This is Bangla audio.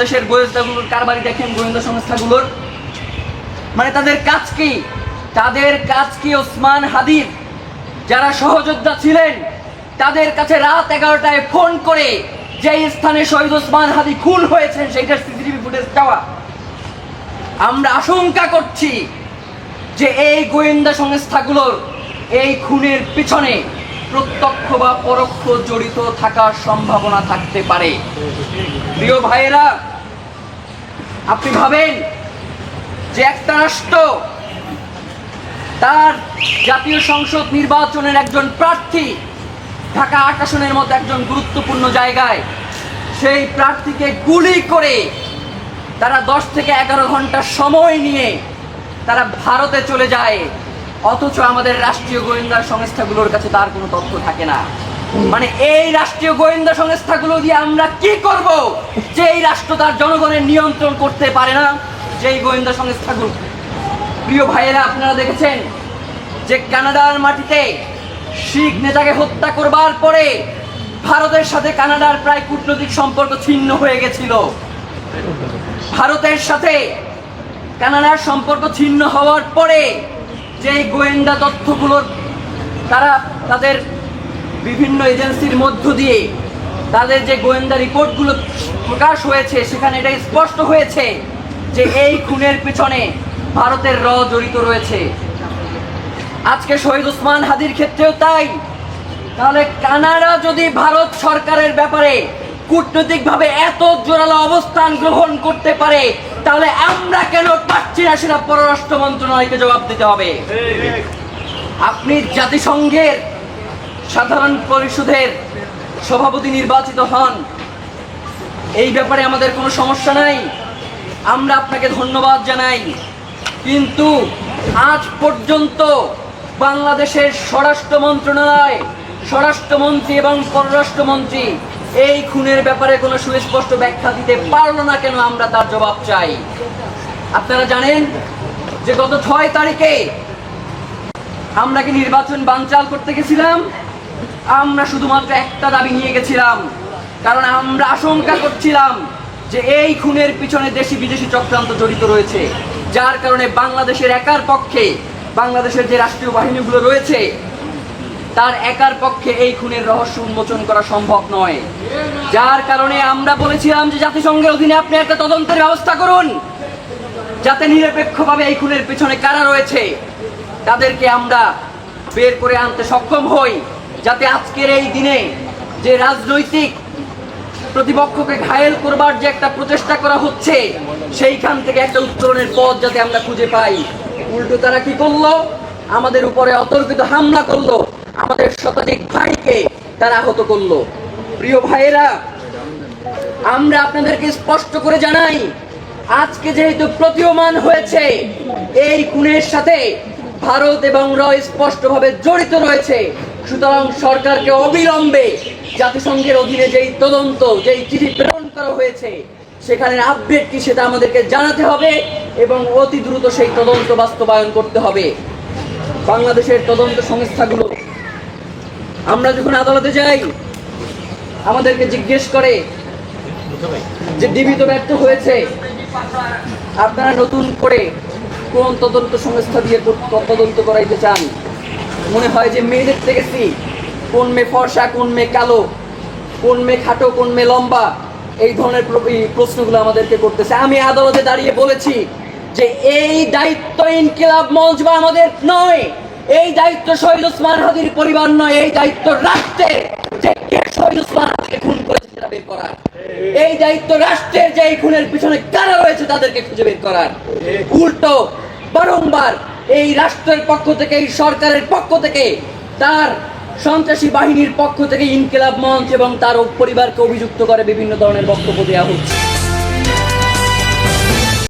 দেশের গোয়েন্দাগুলোর কারবারি দেখেন, গোয়েন্দা সংস্থাগুলোর মানে তাদের কাজ কি ওসমান হাদির যারা সহযোদ্ধা ছিলেন তাদের কাছে রাত 11টায় ফোন করে যে স্থানে শহীদ ওসমান হাদি খুন হয়েছেন সেইটার সিসিটিভি ফুটেজ দেওয়া। আমরা আশঙ্কা করছি যে এই গোয়েন্দা সংস্থাগুলোর এই খুনের পিছনে প্রত্যক্ষ বা পরোক্ষ জড়িত থাকার সম্ভাবনা থাকতে পারে। প্রিয় ভাইয়েরা, আপনি ভাবেন যে একটা রাষ্ট্র তার জাতীয় সংসদ নির্বাচনের একজন প্রার্থী ঢাকা ৮ আসনের মতো একজন গুরুত্বপূর্ণ জায়গায় সেই প্রার্থীকে গুলি করে তারা 10 থেকে 11 ঘন্টা সময় নিয়ে তারা ভারতে চলে যায়, অথচ আমাদের রাষ্ট্রীয় গোয়েন্দা সংস্থাগুলোর কাছে তার কোনো তথ্য থাকে না। মানে এই রাষ্ট্রীয় গোয়েন্দা সংস্থাগুলো দিয়ে আমরা কি করব যে এই রাষ্ট্র তার জনগণের নিয়ন্ত্রণ করতে পারে না? যেই গোয়েন্দা সংস্থাগুলো, প্রিয় ভাইয়েরা, আপনারা দেখেছেন যে কানাডার মাটিতে শিখ নেতাকে হত্যা করবার পরে ভারতের সাথে কানাডার প্রায় কূটনৈতিক সম্পর্ক ছিন্ন হয়ে গেছিল। ভারতের সাথে কানাডার সম্পর্ক ছিন্ন হওয়ার পরে যে গোয়েন্দা তথ্যগুলোর তারা তাদের বিভিন্ন এজেন্সির মধ্য দিয়ে তাদের যে গোয়েন্দা রিপোর্টগুলো প্রকাশ হয়েছে সেখানে এটা স্পষ্ট হয়েছে যে এই খুনের পিছনে ভারতের জড়িত রয়েছে। আজকে শহীদ ওসমান হাদির ক্ষেত্রেও তাই। তাহলে কানাডা যদি ভারত সরকারের ব্যাপারে কূটনৈতিকভাবে এত জোরালো অবস্থান গ্রহণ করতে পারে, তাহলে আমরা কেন পাচ্ছি না সেটা পররাষ্ট্র মন্ত্রণালয়কে জবাব দিতে হবে। আপনি জাতিসংঘের সাধারণ পরিষদের সভাপতি নির্বাচিত হন, এই ব্যাপারে আমাদের কোনো সমস্যা নাই, আমরা আপনাকে ধন্যবাদ জানাই। কিন্তু আজ পর্যন্ত বাংলাদেশের স্বরাষ্ট্র মন্ত্রণালয়, স্বরাষ্ট্রমন্ত্রী এবং পররাষ্ট্রমন্ত্রী এই খুনের ব্যাপারে কোনো সুস্পষ্ট ব্যাখ্যা দিতে পারলো না কেন? আমরা তার জবাব চাই। আপনারা জানেন যে গত 6 তারিখে আমরা কি নির্বাচন বানচাল করতে গেছিলাম? আমরা শুধুমাত্র একটা দাবি নিয়ে গেছিলাম, কারণ আমরা আশঙ্কা করছিলাম যে এই খুনের পিছনে দেশি বিদেশি চক্রান্ত জড়িত রয়েছে, যার কারণে বাংলাদেশের একার পক্ষে, বাংলাদেশের যে রাষ্ট্রীয় বাহিনীগুলো রয়েছে তার একার পক্ষে এই খুনের রহস্য উন্মোচন করা সম্ভব নয়। যার কারণে আমরা বলেছিলাম যে জাতিসংঘের অধীনে আপনি একটা তদন্তের ব্যবস্থা করুন, যাতে নিরপেক্ষভাবে এই খুনের পিছনে কারা রয়েছে তাদেরকে আমরা বের করে আনতে সক্ষম হই, যাতে আজকের এই দিনে যে রাজনৈতিক প্রতিপক্ষকে ঘায়েল করবার যে একটা প্রচেষ্টা করা হচ্ছে সেইখান থেকে একটা উত্তরণের পথ যাতে আমরা খুঁজে পাই। উল্টো তারা কি করলো? আমাদের উপরে অতর্কিত হামলা করলো, আমাদের শতাধিক ভাইকে তারা আহত করলো। প্রিয় ভাইয়েরা, আমরা আপনাদেরকে স্পষ্ট করে জানাই, আজকে যেহেতু প্রতীয়মান হয়েছে এই খুনের সাথে ভারত এবং স্পষ্টভাবে জড়িত রয়েছে, সুতরাং সরকারকে অবিলম্বে জাতিসংঘের অধীনে যেই তদন্ত, যেই চিঠি প্রেরণ করা হয়েছে সেখানের আপডেট কি সেটা আমাদেরকে জানাতে হবে এবং অতি দ্রুত সেই তদন্ত বাস্তবায়ন করতে হবে। বাংলাদেশের তদন্ত সংস্থাগুলো, আমরা যখন আদালতে যাই আমাদেরকে জিজ্ঞেস করে যে ডিবি তো ব্যর্থ হয়েছে, আপনারা নতুন করে কোন তদন্ত সংস্থা দিয়ে তদন্ত করাইতে চান? মনে হয় যে মেয়েদের দেখেছি, কোন মেয়ে ফর্সা, কোন মেয়ে কালো, কোন মেয়ে খাটো, কোন মেয়ে লম্বা, এই ধরনের প্রশ্নগুলো আমাদেরকে করতেছে। আমি আদালতে দাঁড়িয়ে বলেছি যে এই দায়িত্ব ইনকিলাব মঞ্চ বা আমাদের নয়, এই দায়িত্ব শহীদ ওসমান হাদির পরিবার নয়, এই দায়িত্ব রাষ্ট্রের, যে কে শহীদ ওসমান হাদিকে খুন করেছে সেটা বের করার। এই দায়িত্ব রাষ্ট্রের যে এই খুনের পিছনে কারা রয়েছে তাদেরকে খুঁজে বের করার। উল্টো বারংবার এই রাষ্ট্রের পক্ষ থেকে, এই সরকারের পক্ষ থেকে, তার সন্ত্রাসী বাহিনীর পক্ষ থেকে ইনকিলাব মঞ্চ এবং তার পরিবারকে অভিযুক্ত করে বিভিন্ন ধরনের বক্তব্য দেওয়া হচ্ছে।